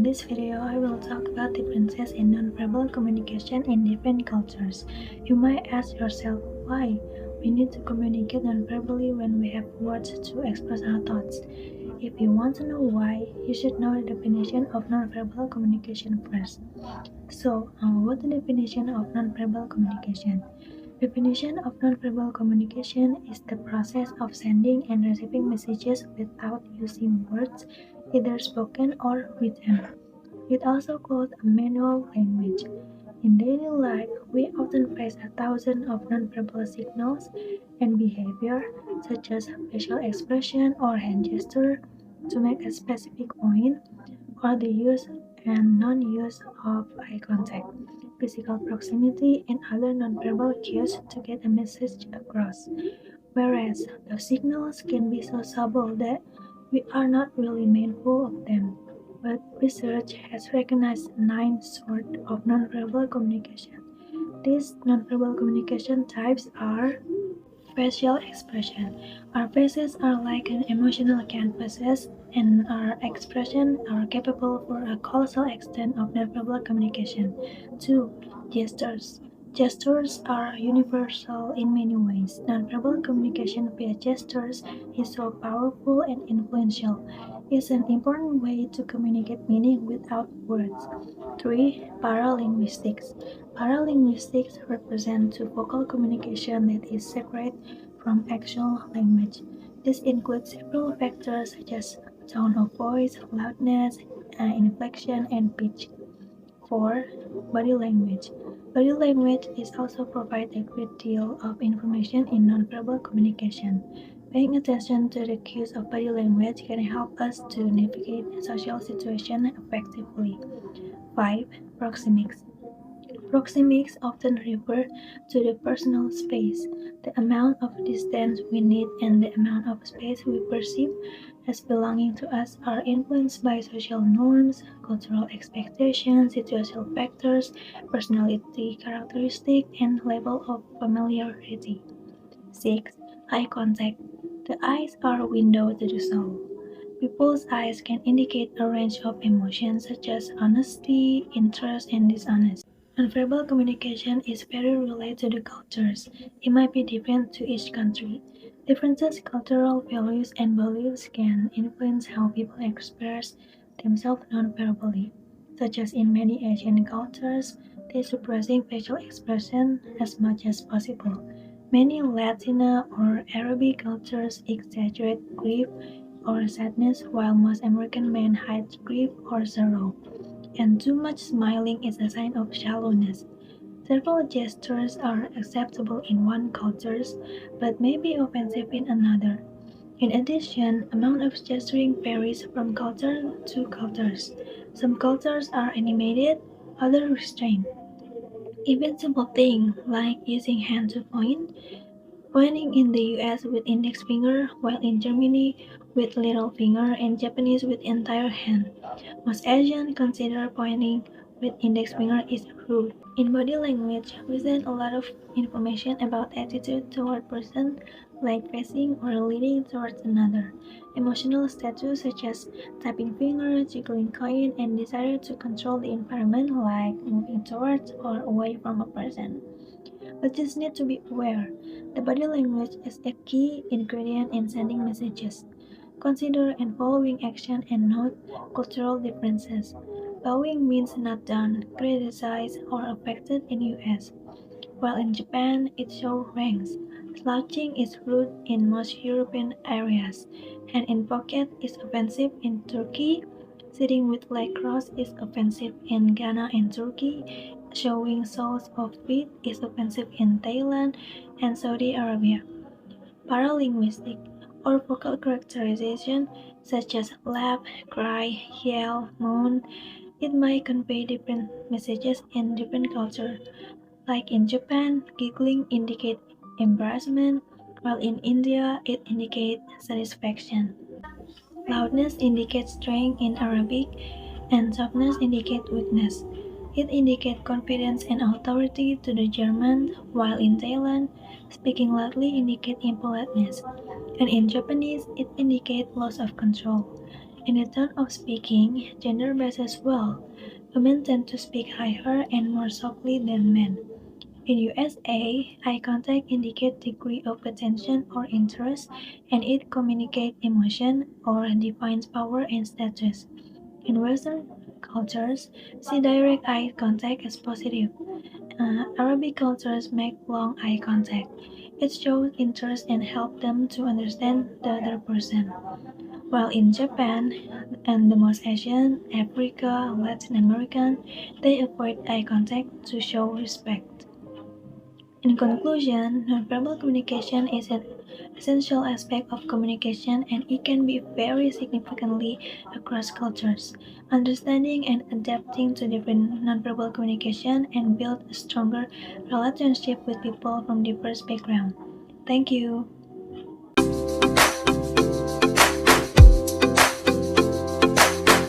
this video, I will talk about differences in nonverbal communication in different cultures. You might ask yourself why we need to communicate nonverbally when we have words to express our thoughts. If you want to know why, you should know the definition of nonverbal communication first. So, what's the definition of nonverbal communication? Definition of nonverbal communication is the process of sending and receiving messages without using words, either spoken or written. It also called a manual language. In daily life, we often face a thousand of nonverbal signals and behavior, such as facial expression or hand gesture, to make a specific point, or the use and non-use of eye contact, physical proximity, and other nonverbal cues to get a message across. Whereas the signals can be so subtle that we are not really mindful of them. But research has recognized 9 sorts of nonverbal communication. These nonverbal communication types are facial expression. Our faces are like an emotional canvases, and our expressions are capable for a colossal extent of nonverbal communication. 2. Gestures. Gestures are universal in many ways. Nonverbal communication via gestures is so powerful and influential. It's an important way to communicate meaning without words. 3. Paralinguistics. Paralinguistics represent vocal communication that is separate from actual language. This includes several factors such as tone of voice, loudness, inflection, and pitch. 4. Body language. Body language is also provide a great deal of information in nonverbal communication. Paying attention to the cues of body language can help us to navigate social situations effectively. 5. Proxemics. Proxemics often refer to the personal space, the amount of distance we need and the amount of space we perceive as belonging to us are influenced by social norms, cultural expectations, situational factors, personality characteristics, and level of familiarity. 6. Eye contact. The eyes are a window to the soul. People's eyes can indicate a range of emotions such as honesty, interest, and dishonesty. Nonverbal communication is very related to the cultures. It might be different to each country. Differences, cultural values, and beliefs can influence how people express themselves nonverbally, such as in many Asian cultures, they suppressing facial expression as much as possible. Many Latina or Arabic cultures exaggerate grief or sadness, while most American men hide grief or sorrow. And too much smiling is a sign of shallowness. Several gestures are acceptable in one culture, but may be offensive in another. In addition, amount of gesturing varies from culture to cultures. Some cultures are animated, others restrained. Even simple things like using hand to point, pointing in the US with index finger, while in Germany with little finger, and Japanese with entire hand. Most Asians consider pointing with index finger is rude. In body language, we send a lot of information about attitude toward person, like facing or leaning towards another. Emotional status such as tapping finger, jiggling coin, and desire to control the environment like moving towards or away from a person. We just need to be aware. The body language is a key ingredient in sending messages. Consider and following action and note cultural differences. Bowing means not done, criticized, or affected in US, while in Japan it shows ranks. Slouching is rude in most European areas, and in pocket is offensive in Turkey. Sitting with leg crossed is offensive in Ghana and Turkey. Showing soles of feet is offensive in Thailand and Saudi Arabia. Paralinguistic or vocal characterization such as laugh, cry, yell, moan, it might convey different messages in different cultures. Like in Japan, giggling indicates embarrassment, while in India it indicates satisfaction. Loudness indicates strength in Arabic, and softness indicates weakness. It indicates confidence and authority to the German, while in Thailand, speaking loudly indicates impoliteness, and in Japanese, it indicates loss of control. In the tone of speaking, gender based as well. Women tend to speak higher and more softly than men. In USA, eye contact indicates degree of attention or interest, and it communicates emotion or defines power and status. In Western cultures, see direct eye contact as positive. Arabic cultures make long eye contact. It shows interest and helps them to understand the other person. While in Japan and the most Asian, Africa, Latin American, they avoid eye contact to show respect. In conclusion, nonverbal communication is an essential aspect of communication and it can be vary significantly across cultures. Understanding and adapting to different nonverbal communication and build a stronger relationship with people from diverse backgrounds. Thank you.